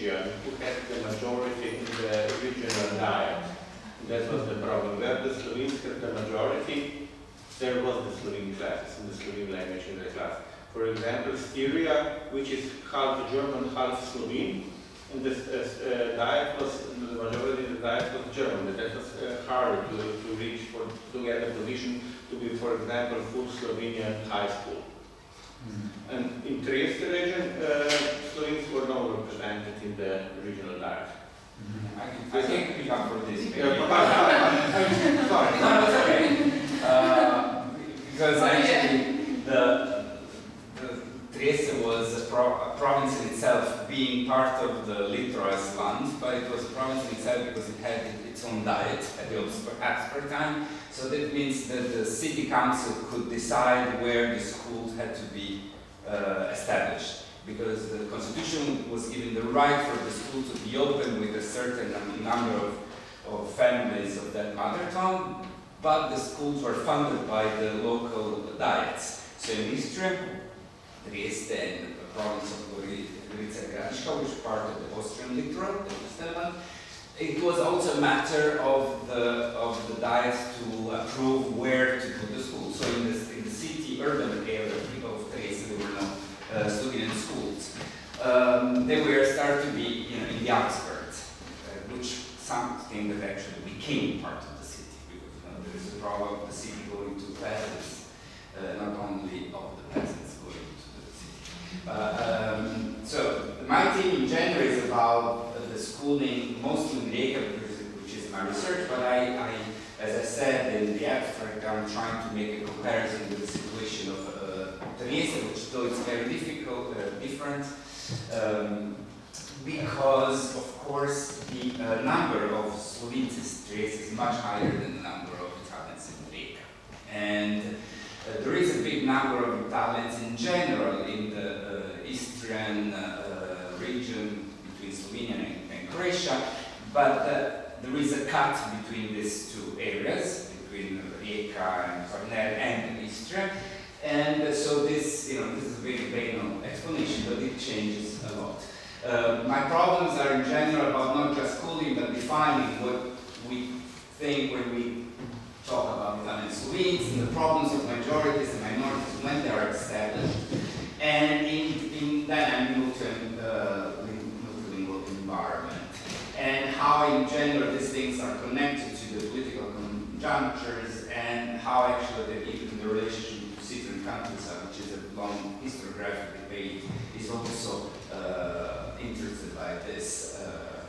region who had the majority in the regional diet. That was the problem. Where the Slovenes had the majority, there was the Slovene class, and the Slovene language in the class. For example, Styria, which is half German, half Slovene, and this diet was, the majority of the diet was German, but that was harder to reach, to get a position to be, for example, full Slovenian high school. And in Trieste region, Slovenes were not represented in the regional diet. I can pick up for this. Sorry. No, it's okay. Because actually, the Trieste was a province in itself, being part of the Littoris land, but it was a province in itself because it had its own diet at the Habsburg time. So that means that the city council could decide where the schools had to be established, because the constitution was given the right for the school to be open with a certain number of families of that mother tongue, but the schools were funded by the local diets. So in Istria, Trieste and the province of Rijeka and Slovenes, which was part of the Austrian littoral, it was also a matter of the diet to approve where to put the school. So in the city, urban area of Trieste, there were no Slovenian schools. They were started to be, in the outskirts, which something that actually became part of the city, because there is a problem of the city going to peasants, not only of the peasants going to the city. So my team in general is about the schooling, mostly in Rijeka, which is my research, but as I said in the abstract, I'm trying to make a comparison with the situation of Trieste, which though it's very difficult, different, because of course the number of Slovenes in Trieste is much higher than the number of Italians in Rijeka. And there is a big number of Italians in general in the Istrian region between Slovenia and Croatia, but there is a cut between these two areas, between Rijeka and Ravne and Istria, and so this, this is a very banal explanation, but it changes a lot. My problems are in general about not just schooling, but defining what we think when we talk about Italian Slovenes, and the problems of majorities and minorities when they are established, and in dynamic multilingual environment, and how in general these things are connected to the political conjunctures, and how actually even the relationship to cities and countries, which is a long historiographic debate, is also interested by these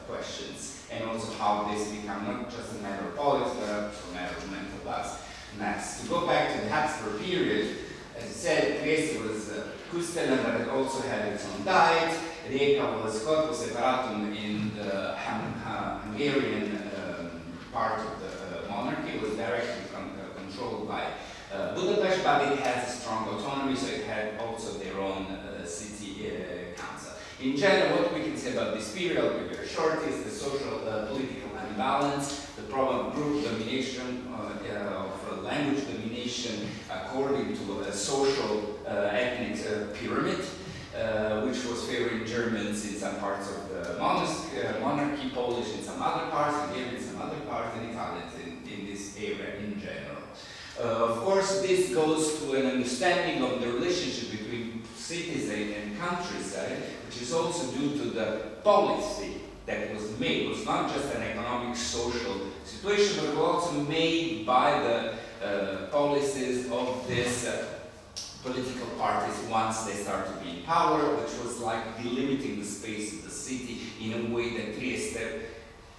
questions, and also how this become not just a matter of politics, but also a matter of mental mass. To go back to the Habsburg period, as I said, Trieste was Kustellan, but it also had its own diet. Rijeka was corpus separatum in the Hungarian part of the monarchy. It was directly controlled by Budapest, but it has a strong autonomy, so it had also their own city council. In general, what we can say about this period, I'll be very short, is the social political imbalance, the problem of group domination, of language domination according to a social ethnic pyramid, which was favoring Germans in some parts of the monarchy, Polish in some other parts, Hungarian in some other parts, and Italians in this area in general. Of course, this goes to an understanding of the relationship between cities and countryside, which is also due to the policy that was made. It was not just an economic, social situation, but it was also made by the policies of these political parties once they started to be in power, which was like delimiting the space of the city in a way that Trieste,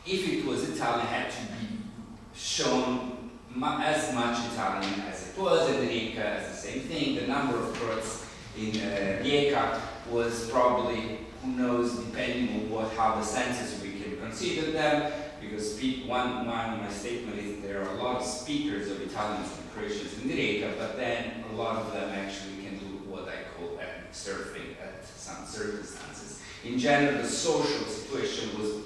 if it was Italian, had to be shown as much Italian as it was, and Rijeka as the same thing. The number of Croats in Rijeka was probably, who knows, depending on how the census we can consider them, because one of my statement is there are a lot of speakers of Italians and Croatians in Rijeka, but then a lot of them actually can do what I call ethnic surfing at some circumstances. In general, the social situation was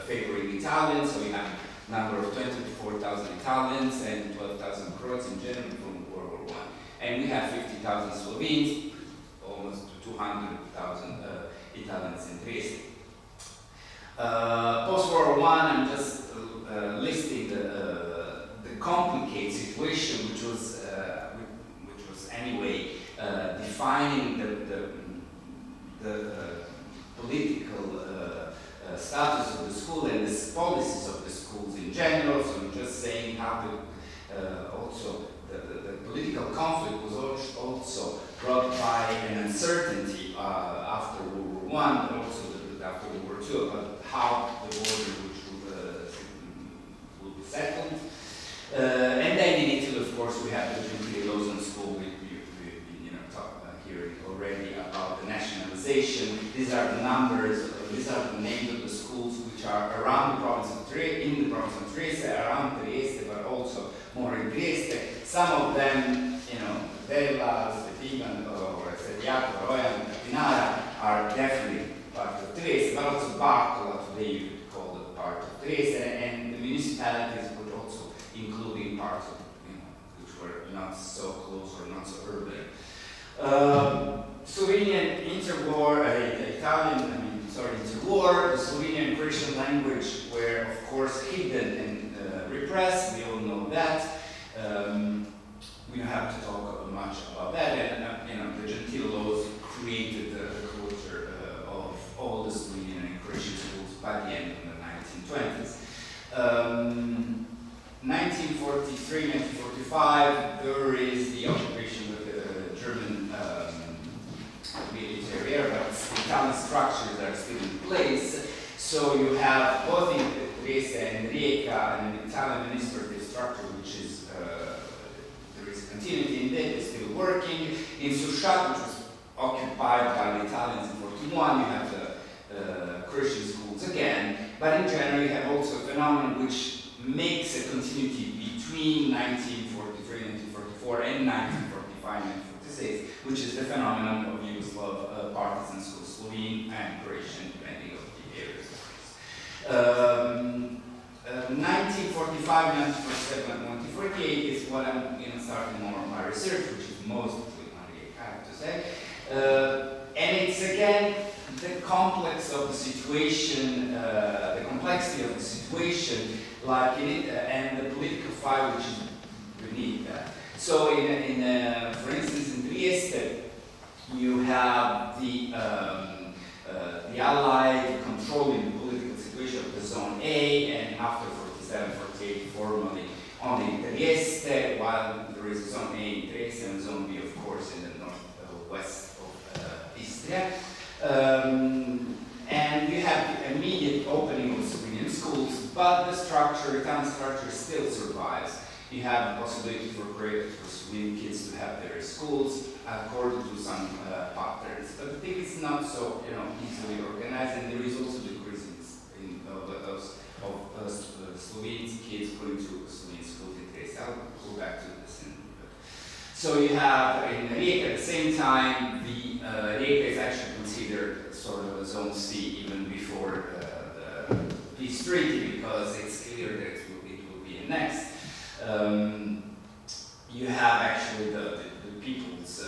favoring Italians, so we have a number of 24,000 Italians and 12,000 Croats in general from World War I. And we have 50,000 Slovenes, almost 200,000 Italians in Trieste. Post-World War I, I'm just listing the complicated situation, which was anyway defining the political status of the school and the policies of the schools in general. So I'm just saying how also the political conflict was also brought by an uncertainty after World War I, but also after World War II, about how the border would be settled. And then in Italy, of course, we have the Gentile School. We've been hearing already about the nationalization. These are the numbers, these are the names of the schools which are around the province of Trieste, in the province of Trieste, around Trieste, but also more in Trieste. Some of them, Vella, Stetivan, or Sediato, Royan, Capinara, are definitely part of Trieste, but also Bartola today you could call it part of Trieste, and the municipalities would also include parts of, which were not so close or not so urban. Slovenian interwar, interwar, the Slovenian Christian language were of course hidden and repressed, we all know that. We don't have to talk much about that, and the Gentile laws created the culture of all the Slovenian and Christian schools by the end of the 1920s. 1943, 1945, there is the occupation of the German military area, but Italian structures are still in place. So you have both in Trieste and Rijeka an Italian administrative structure, which is there is continuity in that, it's still working. In Sušak, which was occupied by the Italians in 1941, you have the Christian schools again, but in general you have also a phenomenon which makes a continuity between 1943, 1944 and 1945, 1946, which is the phenomenon of Yugoslav partisan schools, Slovene and Croatian, depending on the areas. 1945, 1947, 1948 is what I'm starting more on my research, which is mostly I have to say. And it's again the complex of the situation, the complexity of the situation, like in it, and the political fight which is beneath that. So, for instance, in Trieste, you have the Allied controlling the political situation of the Zone A, and after 47, 48, formally only in Trieste, while there is a Zone A in Trieste and a Zone B, of course, in the northwest of Istria. And you have the immediate opening of Slovenian schools, but the structure, Italian structure, still survives. You have the possibility for Slovenian kids to have their schools according to some patterns, but the thing is not so easily organized, and there is also decrease of Slovene kids going to Slovenian schools in Trieste. I'll go back to this in a bit. So you have in Rijeka at the same time, the Rijeka is actually considered sort of a zone C even before the peace treaty, because it's clear that it will be annexed. You have actually the people's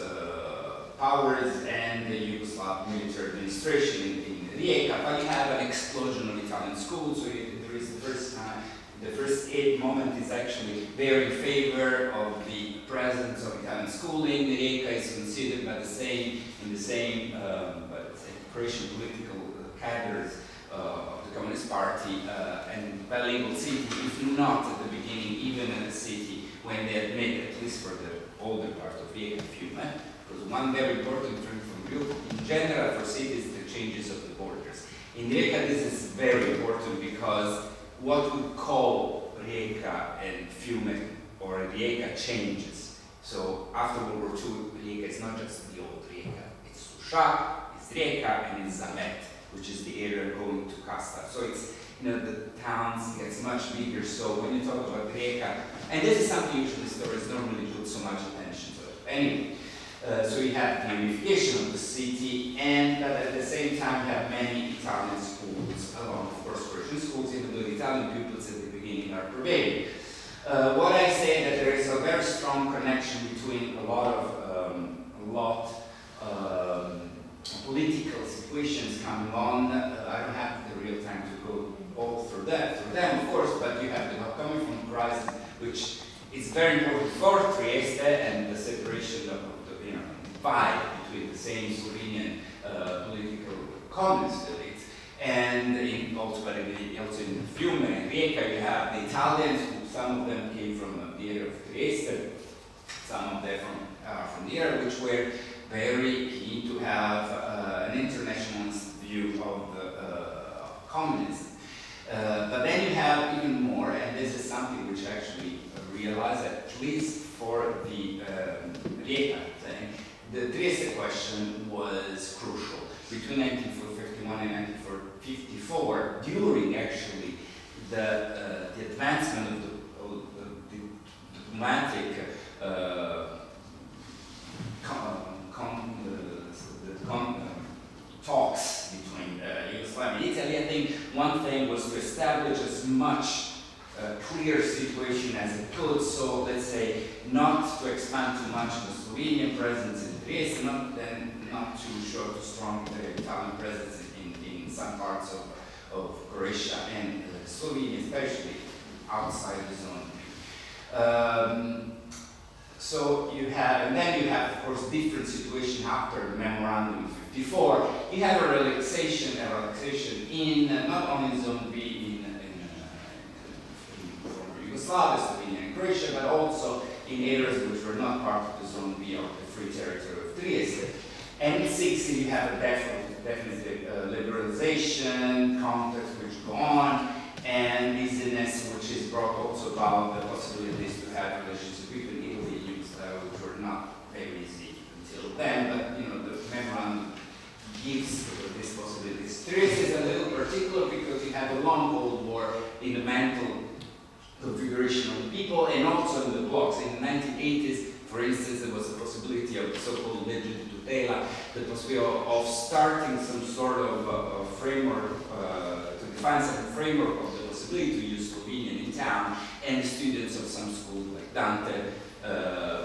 powers and the Yugoslav military administration in Rijeka, but you have an explosion of Italian schools. So there is the first moment is actually very in favor of the presence of Italian schooling. Rijeka is considered by the same Croatian political cadres of the Communist Party and bilingual city, if not at the beginning, even in a city when they admit, at least for the older part of Rijeka, Fiume, because one very important thing from you, in general for cities, the changes of the borders. In Rijeka, this is very important because what we call Rijeka and Fiume or Rijeka changes. So after World War II, Rijeka is not just the old Rijeka, it's Sušak, it's Rijeka, and it's Zamet, which is the area going to Kasta. So it's, the towns gets much bigger. So when you talk about Rijeka, and this is something usually stories don't really put so much attention to it. Anyway, so you have the unification of the city, and at the same time you have many Italian schools, along of course Persian schools, even though the Italian pupils at the beginning are prevailing. What I say that there is a very strong connection between a lot political situations coming on. I don't have the real time to them, of course, but you have the coming from crisis, which is very important for Trieste and the separation of the divide between the same Slovenian political communist elite, and also in Fiume and Rijeka you have the Italians, who some of them came from the area of Trieste, some of them from the area, which were very keen to have an internationalist view of the communism. But then you have even more, and this is something which I actually realized, at least for the Rijeka thing, the Trieste question was crucial. Between 1951 and 1954, during actually the advancement of the diplomatic talks between Yugoslavia and Italy, I think one thing was to establish as much clear situation as it could. So let's say not to expand too much the Slovenian presence in Trieste, not to show too strong the Italian presence in some parts of Croatia and Slovenia, especially outside the zone. So you have, and then you have, of course, different situation after the memorandum of 54. You have a relaxation in not only Zone B in former Yugoslavia, Slovenia and Croatia, but also in areas which were not part of the Zone B of the Free Territory of Trieste. And in 60 you have a definite liberalization, contacts which go on, and business which is brought also about the possibilities to have relations between Italy and Yugoslavia, which were not very easy until then, but the memorandum gives these possibilities. Trieste is a little particular because you have a long Cold War in the mental configuration of the people and also in the blocks. In the 1980s, for instance, there was a possibility of the so-called legge di tutela, that was of starting some sort of framework, to define some framework of the possibility to use Slovenian in town, and the students of some schools like Dante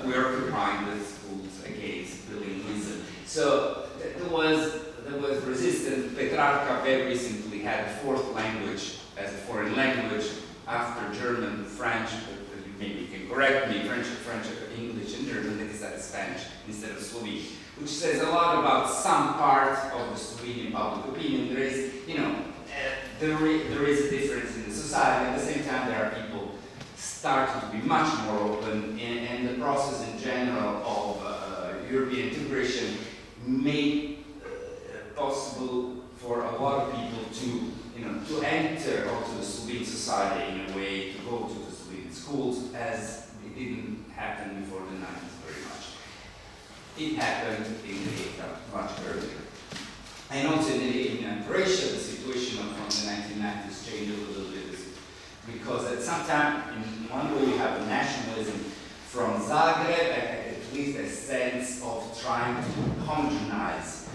were occupying the schools against bilingualism. So there was resistance. Petrarca very recently had a fourth language as a foreign language after German, French, but maybe you can correct me, French, English, and German, they decided Spanish instead of Slovene, which says a lot about some part of the Slovenian public opinion. There is, there is a difference in the society. At the same time, there are people starting to be much more open, and the process in general of European integration made possible for a lot of people to enter onto the Slovene society in a way, to go to the Slovene schools, as it didn't happen before the 90s very much. It happened in the 80s much earlier. And also in Croatia, the situation from the 1990s changed a little bit, because at some time, in one way, you have a nationalism from Zagreb, at least a sense of trying to homogenize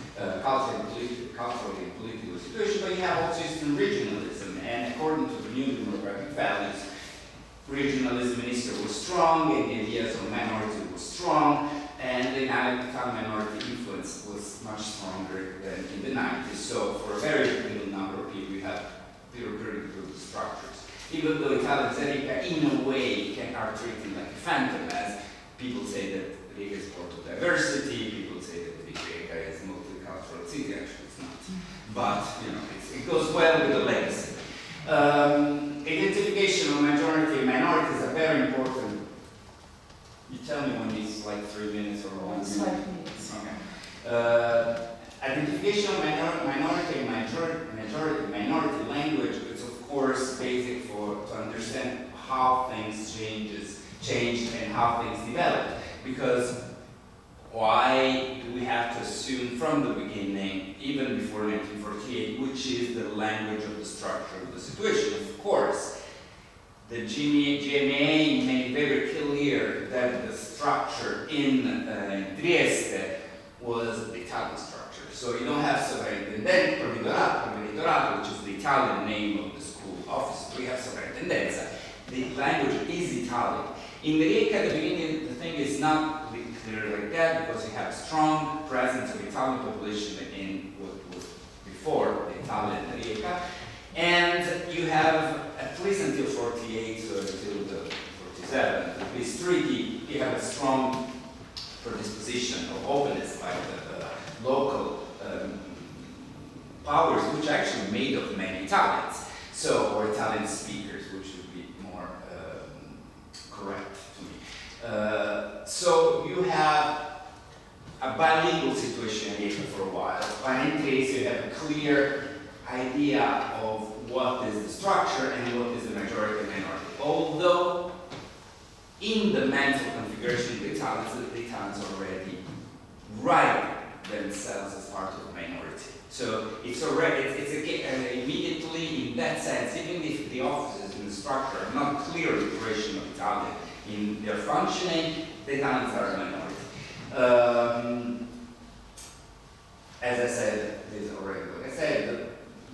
culturally and political situation, but you have also Eastern regionalism, and according to the new democratic values, regionalism in Eastern was strong, and the ideas of minority was strong, and the Italian minority influence was much stronger than in the 90s. So for a very little number of people, you have bureaucratic structures. Even though Italians in a way are treated like a phantom, as people say that Rijeka is port of diversity, people say that Rijeka is a multicultural city, actually it's not. But, it goes well with the legacy. Identification of majority and minorities are very important. You tell me when it's like 3 minutes or 1 minute. It's 5 minutes. Okay. Identification of minority and minority language is of course basic to understand how things changed and how things developed. Because why do we have to assume from the beginning, even before 1948, which is the language of the structure of the situation? Of course, the GMA made very clear that the structure in Trieste was the Italian structure. So you don't have sovrintendente, provveditorato, which is the Italian name of the school office. We have sovrintendenza. The language is Italian. In the Rijeka, at the beginning, the thing is not clear like that, because you have a strong presence of Italian population in what was before the Italian Rijeka. And you have, at least until 48, so until the 47, at least treaty, you have a strong predisposition of openness by the local powers, which are actually made of many Italians, so, or Italian speakers, which would be more correct to me. So you have a bilingual situation in Italy for a while. But in case you have a clear idea of what is the structure and what is the majority and minority. Although in the mental configuration of the Italians already write themselves as part of a minority. So it's already, immediately in that sense, even if the offices in the structure are not clearly creation of Italian in their functioning, the Italians are a minority. As I said, this already, like I said,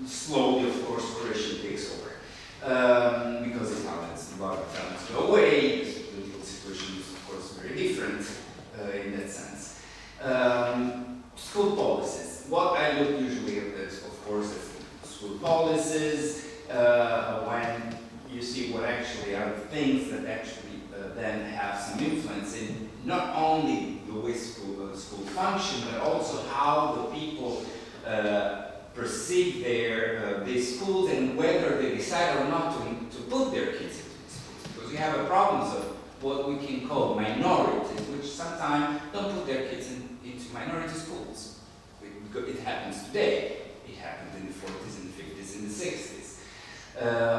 slowly, of course, Croatian takes over. Because Italians, a lot of Italians go away, the political situation is, of course, very different in that sense. School policies. What I look usually at this, of course, is school policies, when you see what actually are the things that actually then have some influence in not only the way school function, but also how the people perceive these schools and whether they decide or not to put their kids into these schools. Because you have a problems of what we can call minorities, which sometimes don't put their kids into minority schools. It happens today. It happened in the 40s, in the 50s, in the 60s.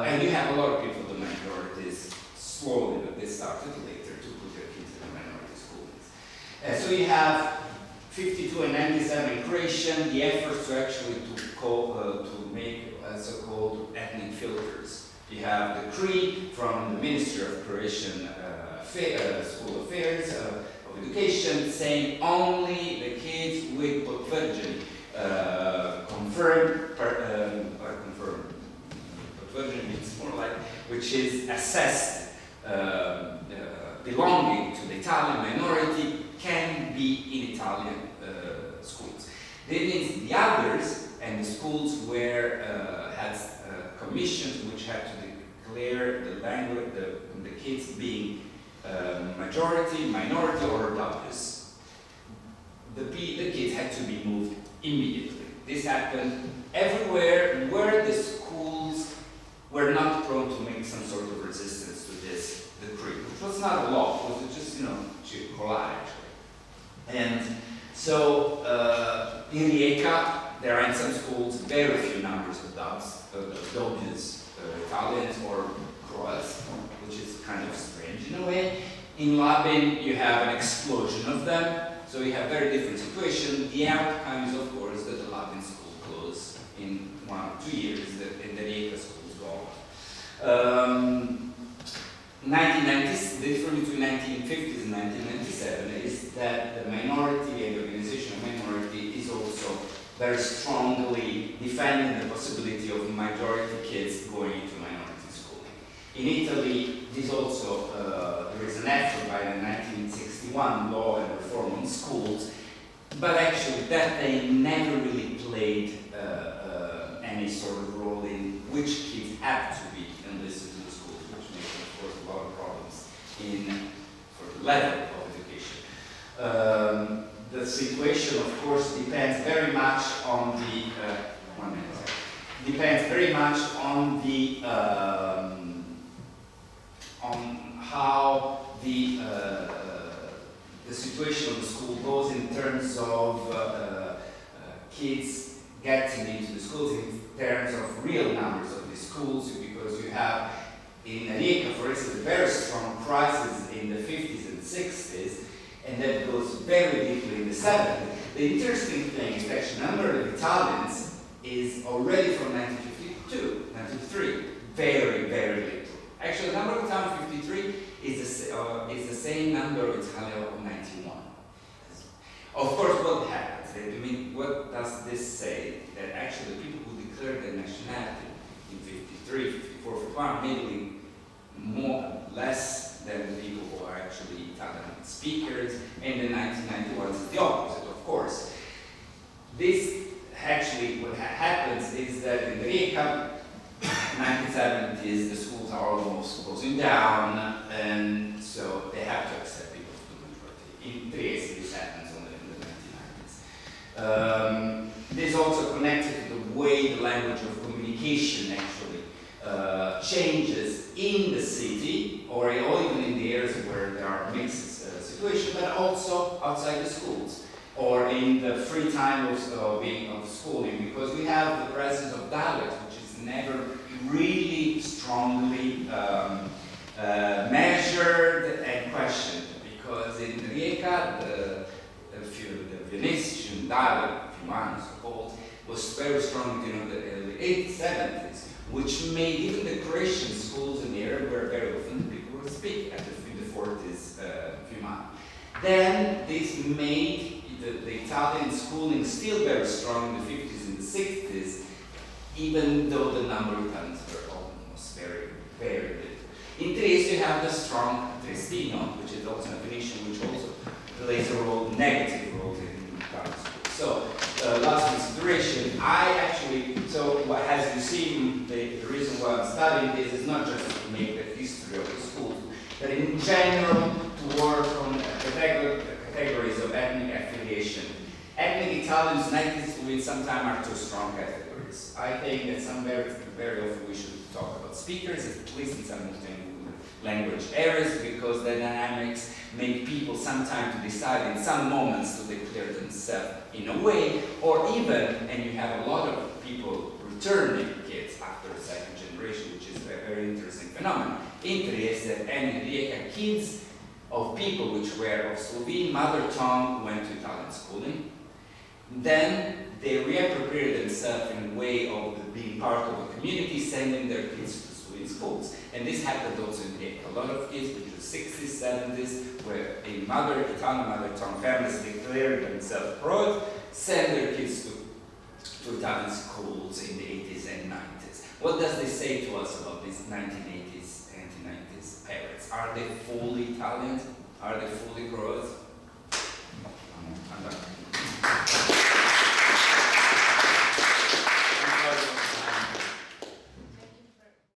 And you have a lot of people, the minorities, slowly, but they started later to put their kids in the minority schools. So you have 52 and 97 creation, the efforts to actually to make so-called ethnic filters. You have the decree from the Ministry of Croatian School Affairs of Education saying only the kids with potvrđeni confirmed, potvrđeni means more like, which is assessed belonging to the Italian minority can be in Italian schools. That means the others and the schools were had commissions which had to declare the language, the kids being majority, minority, or adults. The kids had to be moved immediately. This happened everywhere where the schools were not prone to make some sort of resistance to this decree, which was not a law, it was just, actually. And so, in Rijeka, there are in some schools very few numbers of Dobjes, Italians or Croats, which is kind of strange in a way. In Labin, you have an explosion of them, so you have very different situation. The outcome is, of course, that the Labin school closed in 1 or 2 years, and the Rijeka schools go on. 1990s, the difference between 1950s and 1997 is that the minority and the organization of minority is also very strongly defending the possibility of majority kids going into minority schooling. In Italy, this also, there is an effort by the 1961 law and reform on schools, but actually that they never really played any sort of role in which kids have to be enlisted to the schools, which makes, of course, a lot of problems for the level of education. The situation, of course, depends very much on the depends very much on the on how the situation of the school goes in terms of kids getting into the schools, in terms of real numbers of the schools, because you have in Rijeka, for instance, a very strong crisis in the 50s and 60s, and that goes very deeply in the 70s. The interesting thing is that the number of Italians is already from 1952, 1953, very, very little. Actually, the number of Italians in 53 is the same number of Italians of 91. Of course, what happens? What does this say? That actually the people who declared their nationality in 53, 54, 55, mainly less than the people who are actually Italian speakers, and in 1991 is the opposite, of course. This actually, what happens is that in Rijeka, 70s, the schools are almost closing down, and so they have to accept people from the majority. In Trieste, this happens only in the 1990s. This is also connected to the way the language of communication actually changes in the city, or even in the areas where there are mixed situations, but also outside the schools, or in the free time of schooling, because we have the presence of dialect, which is never really strongly measured and questioned, because in Rijeka, the Venetian dialect, so-called, was very strong in the early 70s, which made even the Christian schools in the area where very often people would speak in the 40s, Fiumano. Then this made the Italian schooling still very strong in the 50s and the 60s, even though the number of Italians were almost very, very little. In Trieste, you have the strong Triestino, which is also a Venetian, which also plays a role, negative role in Italian schools. So, last consideration, as you see, the reason why I'm studying this is not just to make the history of the schools, but in general to work on categories of ethnic affiliation. Ethnic Italians, natives with sometimes are two strong categories. I think that very often we should talk about speakers, at least in some language areas, because the dynamics make people sometimes to decide in some moments to declare themselves in a way, or even, and you have a lot of people returning kids after the second generation, which is a very interesting phenomenon. In Trieste and in Rijeka, kids of people which were of Slovene mother tongue went to Italian schooling. Then they reappropriated themselves in a way of being part of a community, sending their kids to Slovene schools. And this happened also in Rijeka. A lot of kids between the 60s, 70s, where Italian mother tongue families declared themselves abroad, send their kids to Italian schools in the 80s and 90s. What does this say to us about these 1980s and 1990s parents? Are they fully Italian? Are they fully Croats? I'm done.